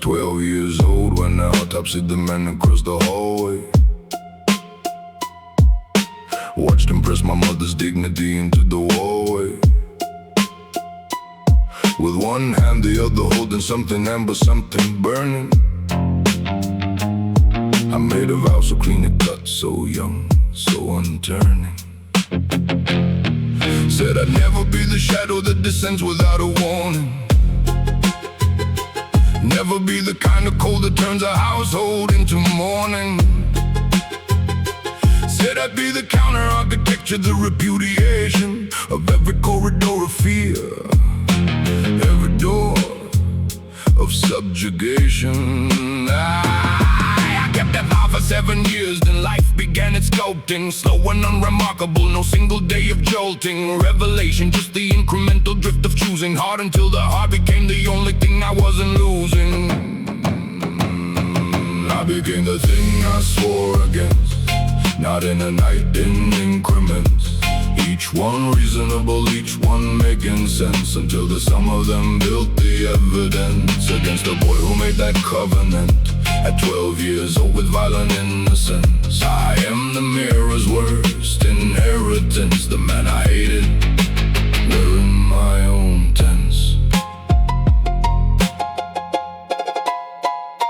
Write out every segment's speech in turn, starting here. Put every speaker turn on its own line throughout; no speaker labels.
12 years old when I autopsied the man across the hallway. Watched him press my mother's dignity into the wallway. With one hand, the other holding something amber, something burning. I made a vow so clean it cut, so young, so unturning. Said I'd never be the shadow that descends without a warning. Never be the kind of cold that turns a household into mourning. Said I'd be the counter-architecture, the repudiation of every corridor of fear, every door of subjugation. I kept that vow for 7 years, then life began its sculpting. Slow and unremarkable, no single day of jolting. Revelation, just the incremental drift of choosing hard until the heart became the only thing I wasn't losing. I became the thing I swore against, not in a night, in increments. Each one reasonable, each one making sense, until the sum of them built the evidence against the boy who made that covenant. At 12 years old with violent innocence, I am the mirror's worst inheritance. The man I hated, wearing my own tense.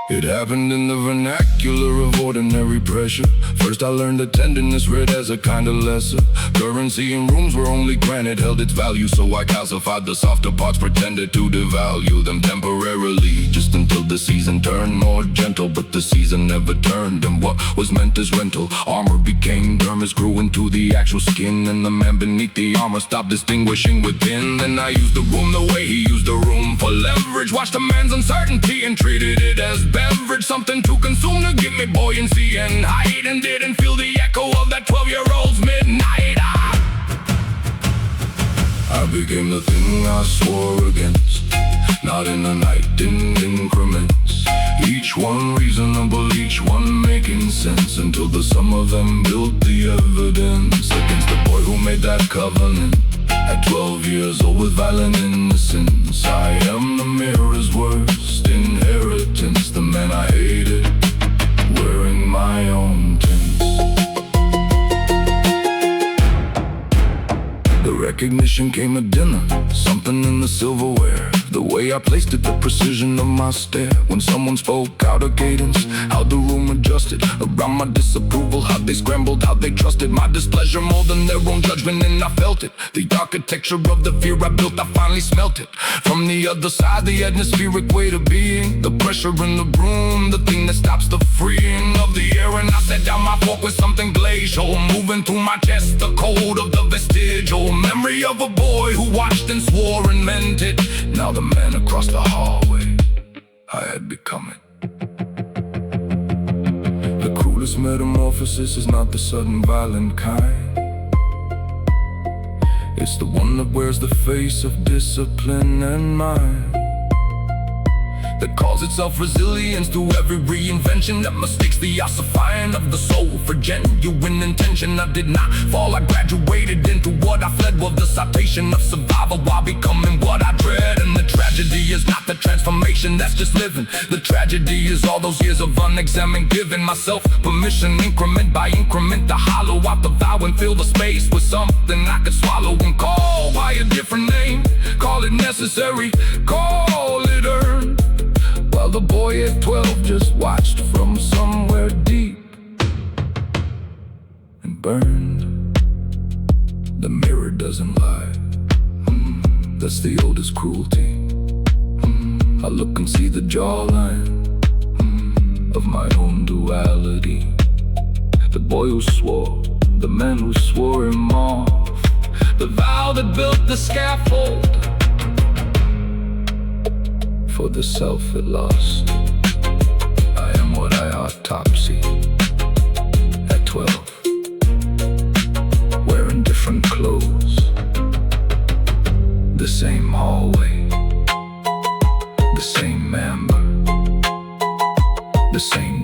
It happened in the vernacular of ordinary pressure. First I learned that tenderness read as a kind of lesser currency in rooms where only granite held its value. So I calcified the softer parts, pretended to devalue them temporarily, just until the season turned more gentle. But the season never turned, and what was meant as rental armor became dermis, grew into the actual skin. And the man beneath the armor stopped distinguishing within. Then I used the room the way he used the room for leverage. Watched a man's uncertainty and treated it as beverage, something to consume to give me buoyancy and height. And didn't feel the echo of that 12-year-old's midnight. I became the thing I swore against, not in a night, in increments. Each one reasonable, each one making sense, until the sum of them built the evidence against the boy who made that covenant. At 12 years old with violent innocence, I am the mirror's worst inheritance. The man I hated, wearing my own tints. The recognition came at dinner, something in the silverware, the way I placed it, the precision of my stare. When someone spoke out of cadence, how the room adjusted around my disapproval, how they scrambled, how they trusted my displeasure more than their own judgment. And I felt it, the architecture of the fear I built, I finally smelt it. From the other side, the atmospheric weight of being, the pressure in the room, the thing that stops the freeing of the air. And I set down my fork with something glacial, moving through my chest, the cold of the vestigial memory of a boy who watched and swore and meant it. Now the man across the hallway, I had become it. The cruelest metamorphosis is not the sudden violent kind. It's the one that wears the face of discipline and mind, that calls itself resilience through every reinvention, that mistakes the ossifying of the soul for genuine intention. I did not fall, I graduated into what I fled, was the citation of survival while becoming what I dread. And the tragedy is not the transformation, that's just living. The tragedy is all those years of unexamined, giving myself permission, increment by increment, to hollow out the vow and fill the space with something I could swallow and call by a different name. Call it necessary, call it earned. While the boy at 12 just watched from somewhere deep and burned. The mirror doesn't lie, that's the oldest cruelty. I look and see the jawline of my own duality. The boy who swore, the man who swore him off, the vow that built the scaffold for the self it lost. I am what I autopsy at 12, wearing different clothes, the same hallway, the same amber, the same